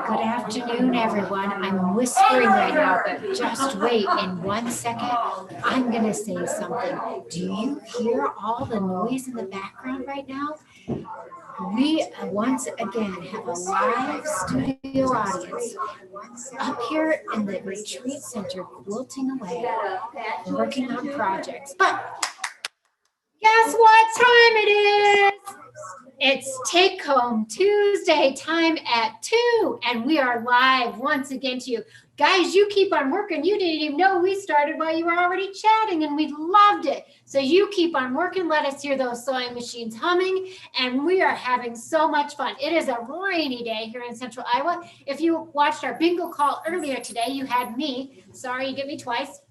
Good afternoon, everyone. I'm whispering right now, but just wait. In 1 second, I'm going to say something. Do you hear all the noise in the background right now? We once again have a live studio audience up here in the retreat center, quilting away, working on projects. But guess what time it is? It's Take Home Tuesday, time at 2, and we are live once again to you. Guys, you keep on working. You didn't even know we started while you were already chatting, and we loved it. So you keep on working. Let us hear those sewing machines humming, and we are having so much fun. It is a rainy day here in Central Iowa. If you watched our bingo call earlier today, you had me. Sorry, you get me twice.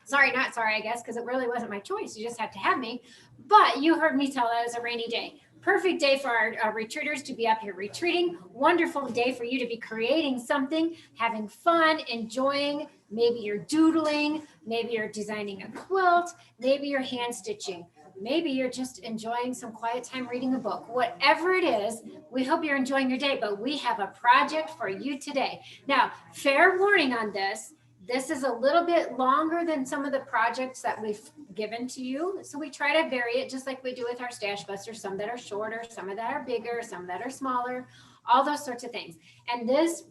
Sorry, not sorry, I guess, because it really wasn't my choice. You just had to have me. But you heard me tell that it was a rainy day. Perfect day for our retreaters to be up here retreating. Wonderful day for you to be creating something, having fun, enjoying. Maybe you're doodling. Maybe you're designing a quilt. Maybe you're hand stitching. Maybe you're just enjoying some quiet time reading a book. Whatever it is, we hope you're enjoying your day. But we have a project for you today. Now, fair warning on this. This is a little bit longer than some of the projects that we've given to you. So we try to vary it just like we do with our Stash Busters, some that are shorter, some that are bigger, some that are smaller, all those sorts of things. And this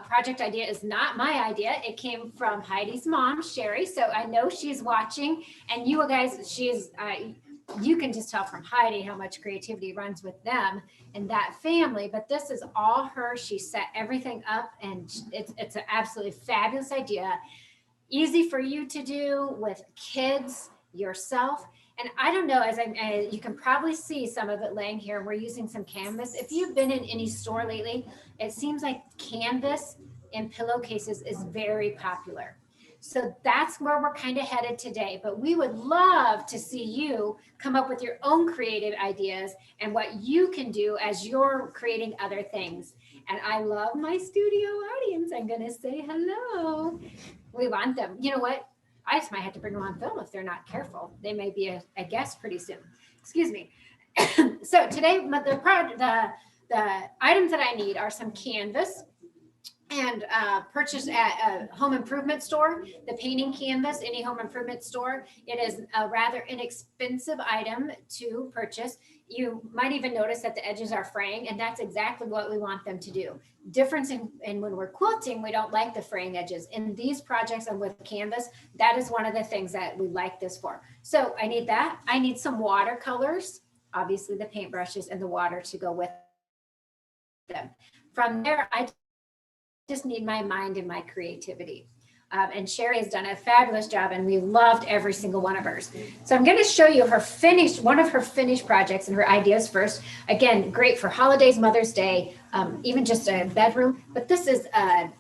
project idea is not my idea. It came from Heidi's mom, Sherry. So I know she's watching, and you guys, you can just tell from Heidi how much creativity runs with them and that family, but this is all her. She set everything up, and it's an absolutely fabulous idea. Easy for you to do with kids, yourself. And I don't know, you can probably see some of it laying here. We're using some canvas. If you've been in any store lately, it seems like canvas in pillowcases is very popular. So that's where we're kind of headed today. But we would love to see you come up with your own creative ideas and what you can do as you're creating other things. And I love my studio audience. I'm going to say hello. We want them. You know what? I just might have to bring them on film if they're not careful. They may be a guest pretty soon. Excuse me. So today, the items that I need are some canvas, and purchase at a home improvement store, the painting canvas, any home improvement store. It is a rather inexpensive item to purchase. You might even notice that the edges are fraying, and that's exactly what we want them to do. Difference in when we're quilting, we don't like the fraying edges. In these projects and with canvas, that is one of the things that we like this for. So I need that. I need some watercolors, obviously the paintbrushes and the water to go with them. From there, I just need my mind and my creativity. And Sherry has done a fabulous job, and we loved every single one of hers. So I'm going to show you one of her finished projects and her ideas first. Again, great for holidays, Mother's Day, even just a bedroom. But this is a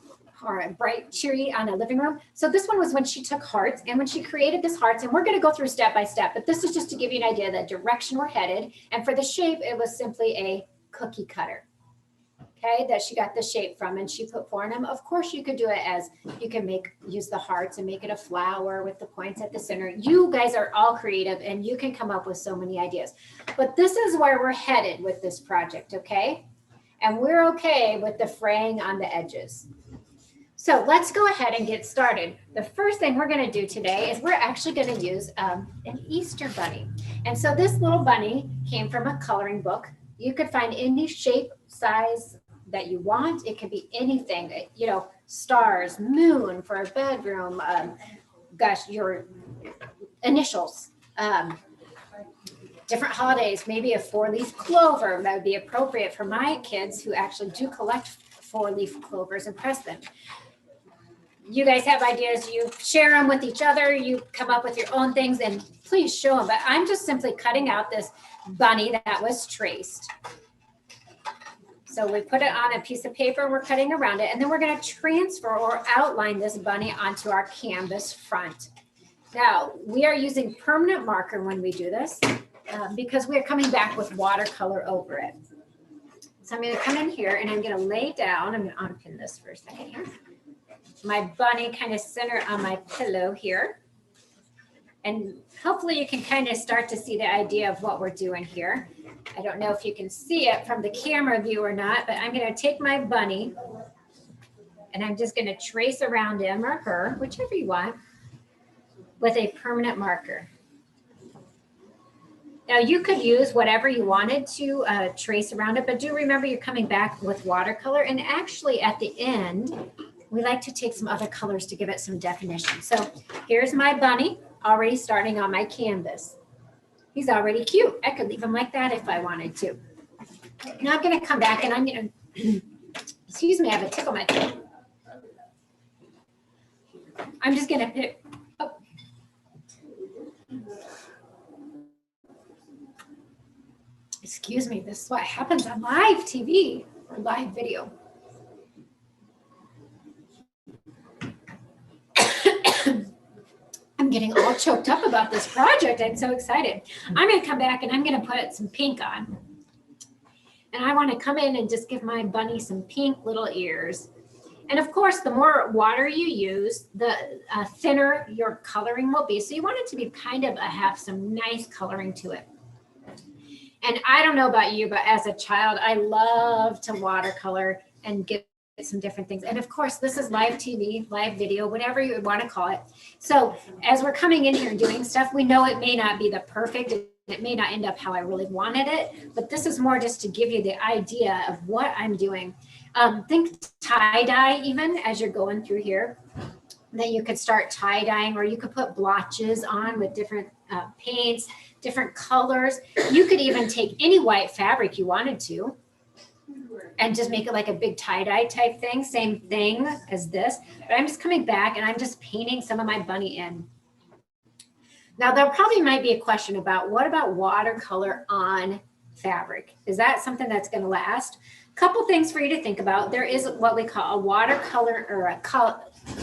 bright, cheery on a living room. So this one was when she took hearts, and when she created this hearts, and we're going to go through step by step, but this is just to give you an idea of the direction we're headed. And for the shape, it was simply a cookie cutter. Okay, that she got the shape from, and she put 4 in them. Of course, you could do it as you can use the hearts and make it a flower with the points at the center. You guys are all creative, and you can come up with so many ideas. But this is where we're headed with this project, okay? And we're okay with the fraying on the edges. So let's go ahead and get started. The first thing we're going to do today is we're actually going to use an Easter bunny. And so this little bunny came from a coloring book. You could find any shape, size that you want. It could be anything, stars, moon for a bedroom, your initials, different holidays, maybe a 4-leaf clover that would be appropriate for my kids who actually do collect 4-leaf clovers and press them. You guys have ideas, you share them with each other, you come up with your own things, and please show them. But I'm just simply cutting out this bunny that was traced. So we put it on a piece of paper, we're cutting around it, and then we're going to transfer or outline this bunny onto our canvas front. Now, we are using permanent marker when we do this because we are coming back with watercolor over it. So I'm going to come in here and I'm going to lay down, I'm going to unpin this for a second here. My bunny kind of center on my pillow here. And hopefully you can kind of start to see the idea of what we're doing here. I don't know if you can see it from the camera view or not, but I'm going to take my bunny and I'm just going to trace around him or her, whichever you want, with a permanent marker. Now you could use whatever you wanted to trace around it, but do remember you're coming back with watercolor. And actually at the end, we like to take some other colors to give it some definition. So here's my bunny already starting on my canvas. He's already cute. I could leave him like that if I wanted to. Now I'm going to come back and I'm going to, excuse me, I have a tickle my throat. I'm just going to pick, oh. Excuse me, this is what happens on live TV or live video. I'm getting all choked up about this project. I'm so excited. I'm going to come back and I'm going to put some pink on. And I want to come in and just give my bunny some pink little ears. And of course, the more water you use, the thinner your coloring will be. So you want it to be kind of have some nice coloring to it. And I don't know about you, but as a child, I love to watercolor and get some different things. And of course, this is live TV, live video, whatever you want to call it. So as we're coming in here and doing stuff, we know it may not be the perfect, it may not end up how I really wanted it, but this is more just to give you the idea of what I'm doing. Think tie-dye even as you're going through here. Then you could start tie-dyeing, or you could put blotches on with different paints, different colors. You could even take any white fabric you wanted to and just make it like a big tie-dye type thing. Same thing as this. But I'm just coming back and I'm just painting some of my bunny in. Now, there probably might be a question about what about watercolor on fabric? Is that something that's going to last? Couple things for you to think about. There is what we call a watercolor or a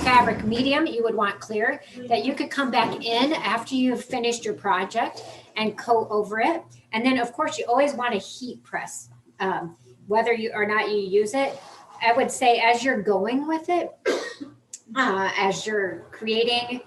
fabric medium you would want clear that you could come back in after you've finished your project and coat over it. And then of course you always want to heat press, whether you or not you use it. I would say as you're going with it, as you're creating,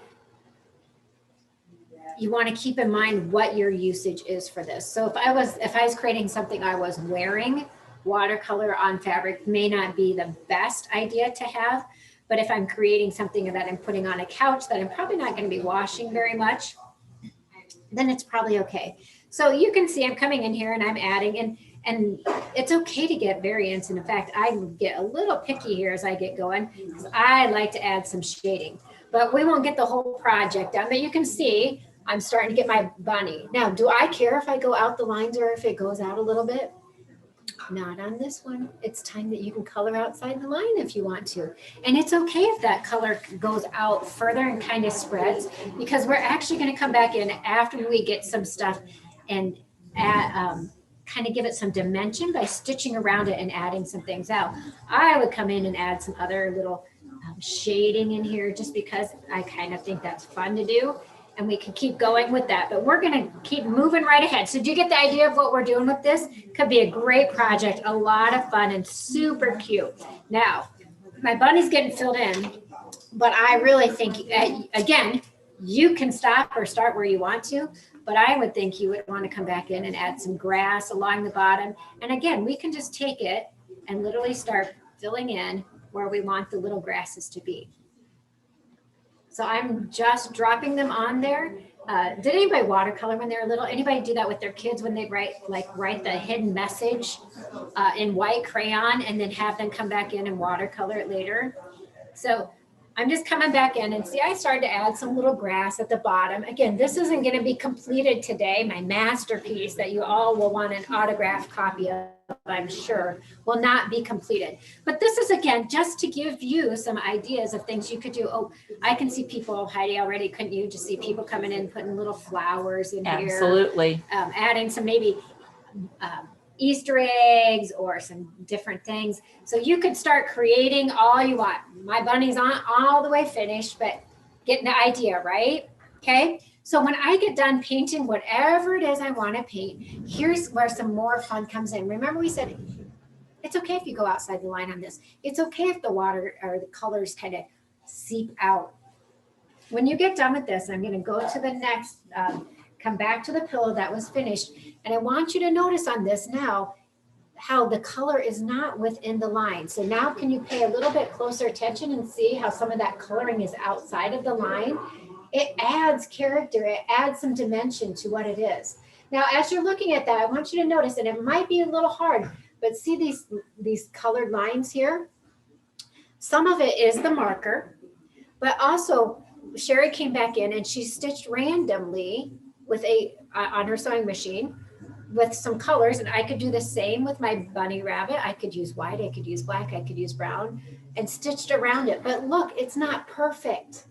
you want to keep in mind what your usage is for this. So if I was creating something I was wearing, watercolor on fabric may not be the best idea to have. But if I'm creating something that I'm putting on a couch that I'm probably not going to be washing very much, then it's probably okay. So you can see I'm coming in here and I'm adding, and it's okay to get variants. And in fact, I get a little picky here as I get going because I like to add some shading. But we won't get the whole project done. But you can see I'm starting to get my bunny. Now, do I care if I go out the lines or if it goes out a little bit? Not on this one. It's time that you can color outside the line if you want to. And it's okay if that color goes out further and kind of spreads, because we're actually going to come back in after we get some stuff and add, kind of give it some dimension by stitching around it and adding some things out. I would come in and add some other little shading in here just because I kind of think that's fun to do. And we can keep going with that, but we're going to keep moving right ahead. So do you get the idea of what we're doing with this? Could be a great project, a lot of fun and super cute. Now, my bunny's getting filled in, but I really think, again, you can stop or start where you want to, but I would think you would want to come back in and add some grass along the bottom. And again, we can just take it and literally start filling in where we want the little grasses to be. So I'm just dropping them on there. Did anybody watercolor when they were little? Anybody do that with their kids when they write the hidden message in white crayon and then have them come back in and watercolor it later? So I'm just coming back in and see, I started to add some little grass at the bottom. Again, this isn't going to be completed today. My masterpiece that you all will want an autographed copy of, I'm sure, will not be completed. But this is, again, just to give you some ideas of things you could do. Oh, I can see people, Heidi, already, couldn't you just see people coming in, putting little flowers in here? Absolutely. Adding some maybe Easter eggs or some different things. So you could start creating all you want. My bunny's on all the way finished, but getting the idea, right? Okay. So when I get done painting whatever it is I want to paint, here's where some more fun comes in. Remember we said, it's okay if you go outside the line on this. It's okay if the water or the colors kind of seep out. when you get done with this, I'm going to go to the next, come back to the pillow that was finished. And I want you to notice on this now, how the color is not within the line. So now can you pay a little bit closer attention and see how some of that coloring is outside of the line? It adds character, it adds some dimension to what it is. Now, as you're looking at that, I want you to notice, and it might be a little hard, but see these colored lines here? Some of it is the marker, but also Sherry came back in and she stitched randomly with on her sewing machine with some colors, and I could do the same with my bunny rabbit. I could use white, I could use black, I could use brown, and stitched around it. But look, it's not perfect.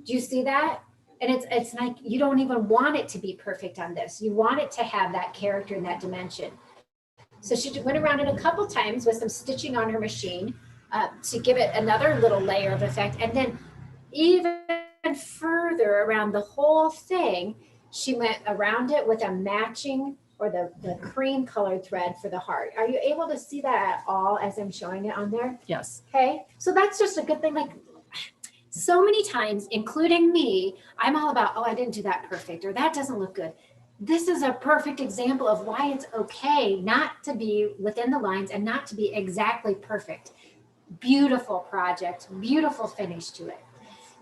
Do you see that? And it's like you don't even want it to be perfect on this. You want it to have that character and that dimension. So she went around it a couple times with some stitching on her machine to give it another little layer of effect. And then even further around the whole thing, she went around it with a matching or the cream colored thread for the heart. Are you able to see that at all as I'm showing it on there? Yes. Okay, so that's just a good thing. Like so many times, including me, I'm all about, oh, I didn't do that perfect, or that doesn't look good. This is a perfect example of why it's okay not to be within the lines and not to be exactly perfect. Beautiful project, beautiful finish to it.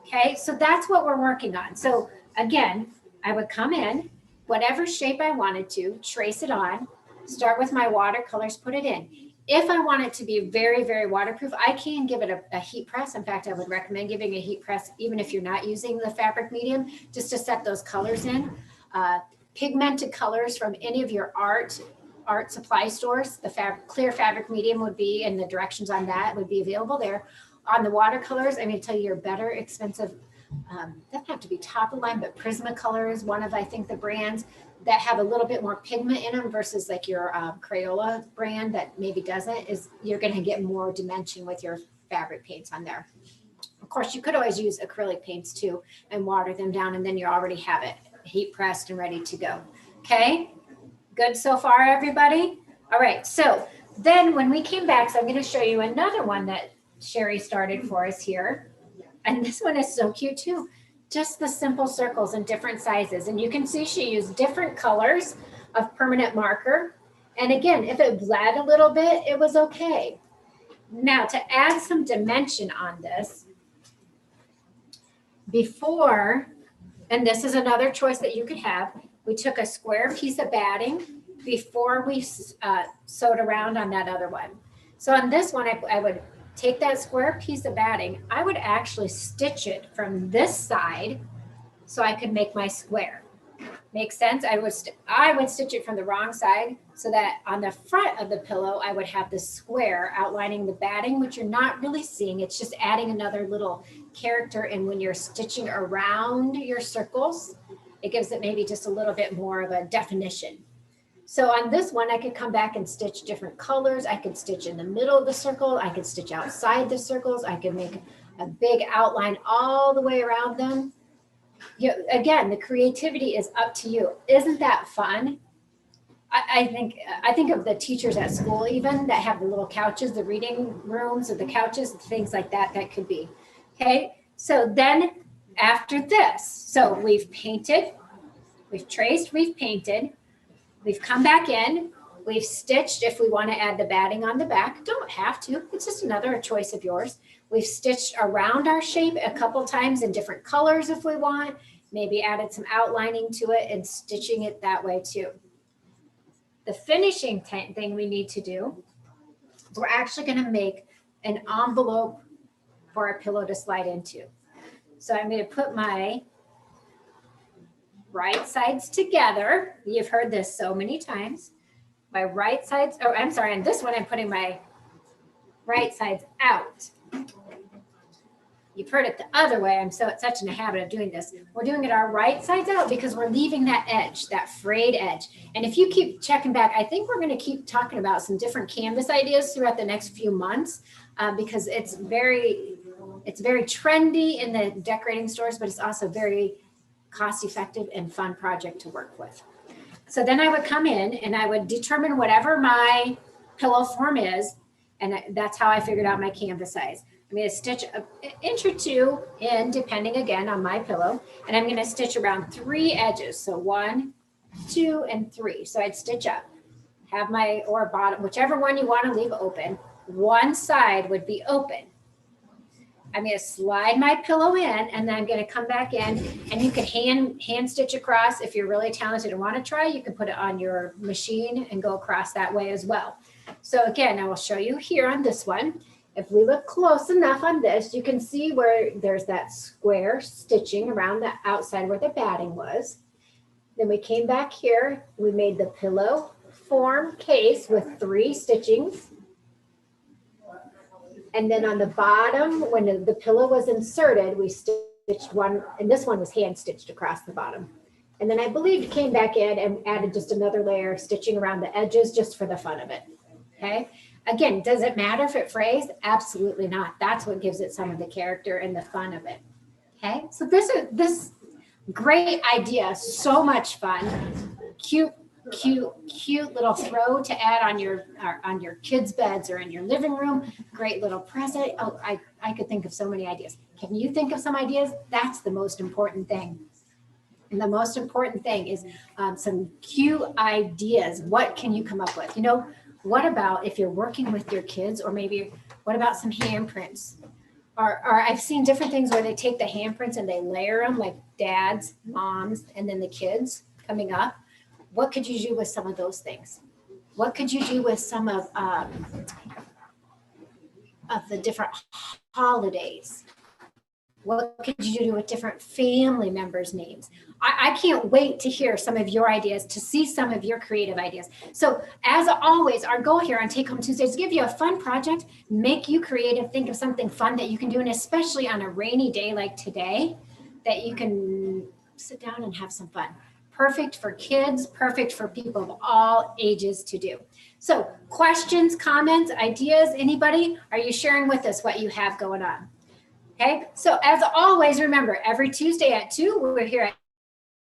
Okay, so that's what we're working on. So again, I would come in, whatever shape I wanted to, trace it on, start with my watercolors, put it in. If I want it to be very, very waterproof, I can give it a heat press. In fact, I would recommend giving a heat press, even if you're not using the fabric medium, just to set those colors in. Pigmented colors from any of your art supply stores, the clear fabric medium would be, and the directions on that would be available there. On the watercolors, I'm going to tell you your better expensive, doesn't have to be top of the line, but Prismacolor is one of, I think, the brands that have a little bit more pigment in them versus like your Crayola brand that maybe doesn't, is you're going to get more dimension with your fabric paints on there. Of course, you could always use acrylic paints too and water them down, and then you already have it heat pressed and ready to go. Okay, good so far, everybody? All right, so then when we came back, so I'm going to show you another one that Sherry started for us here. And this one is so cute too. Just the simple circles in different sizes. And you can see she used different colors of permanent marker. And again, if it bled a little bit, it was okay. Now to add some dimension on this, before, and this is another choice that you could have, we took a square piece of batting before we sewed around on that other one. So on this one, I would take that square piece of batting, I would actually stitch it from this side so I could make my square. Make sense? I would stitch it from the wrong side so that on the front of the pillow, I would have the square outlining the batting, which you're not really seeing. It's just adding another little character. And when you're stitching around your circles, it gives it maybe just a little bit more of a definition. So on this one, I could come back and stitch different colors. I could stitch in the middle of the circle. I could stitch outside the circles. I could make a big outline all the way around them. Again, the creativity is up to you. Isn't that fun? I think of the teachers at school even that have the little couches, the reading rooms or the couches, things like that, that could be. Okay, so then after this, so we've painted, we've traced, we've painted. We've come back in, we've stitched if we want to add the batting on the back. Don't have to, it's just another choice of yours. We've stitched around our shape a couple times in different colors if we want, maybe added some outlining to it and stitching it that way too. The finishing thing we need to do, we're actually going to make an envelope for our pillow to slide into. So I'm going to put my right sides together. You've heard this so many times. My right sides, oh, I'm sorry, on this one, I'm putting my right sides out. You've heard it the other way. I'm such in a habit of doing this. We're doing it our right sides out because we're leaving that edge, that frayed edge. And if you keep checking back, I think we're going to keep talking about some different canvas ideas throughout the next few months because it's very trendy in the decorating stores, but it's also very cost-effective and fun project to work with. So then I would come in and I would determine whatever my pillow form is, and that's how I figured out my canvas size. I'm going to stitch an inch or two in, depending again on my pillow. And I'm going to stitch around 3 edges. So 1, 2, and 3. So I'd stitch up, have my, or bottom, whichever one you want to leave open. One side would be open. I'm going to slide my pillow in, and then I'm going to come back in, and you can hand stitch across. If you're really talented and want to try, you can put it on your machine and go across that way as well. So again, I will show you here on this one. If we look close enough on this, you can see where there's that square stitching around the outside where the batting was. Then we came back here, we made the pillow form case with 3 stitchings. And then on the bottom, when the pillow was inserted, we stitched one, and this one was hand stitched across the bottom. And then I believe came back in and added just another layer of stitching around the edges just for the fun of it. Okay. Again, does it matter if it frays? Absolutely not. That's what gives it some of the character and the fun of it. Okay. So this great idea, so much fun, cute little throw to add on your kids' beds or in your living room. Great little present. Oh, I could think of so many ideas. Can you think of some ideas? That's the most important thing. And the most important thing is some cute ideas. What can you come up with? You know, what about if you're working with your kids, or maybe what about some handprints? Or I've seen different things where they take the handprints and they layer them, like dads, moms, and then the kids coming up. What could you do with some of those things? What could you do with some of the different holidays? What could you do with different family members' names? I can't wait to hear some of your ideas, to see some of your creative ideas. So as always, our goal here on Take Home Tuesday is to give you a fun project, make you creative, think of something fun that you can do, and especially on a rainy day like today, that you can sit down and have some fun. Perfect for kids, perfect for people of all ages to do. So questions, comments, ideas, anybody? Are you sharing with us what you have going on? Okay, so as always, remember, every Tuesday at 2, we're here at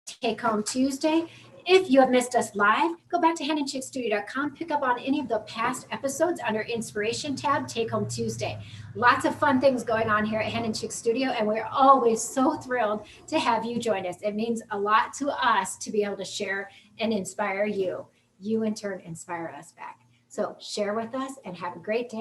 Take Home Tuesday. If you have missed us live, go back to handandchickstudio.com, pick up on any of the past episodes under Inspiration tab, Take Home Tuesday. Lots of fun things going on here at Hand and Chick Studio, and we're always so thrilled to have you join us. It means a lot to us to be able to share and inspire you. You in turn inspire us back. So share with us and have a great day.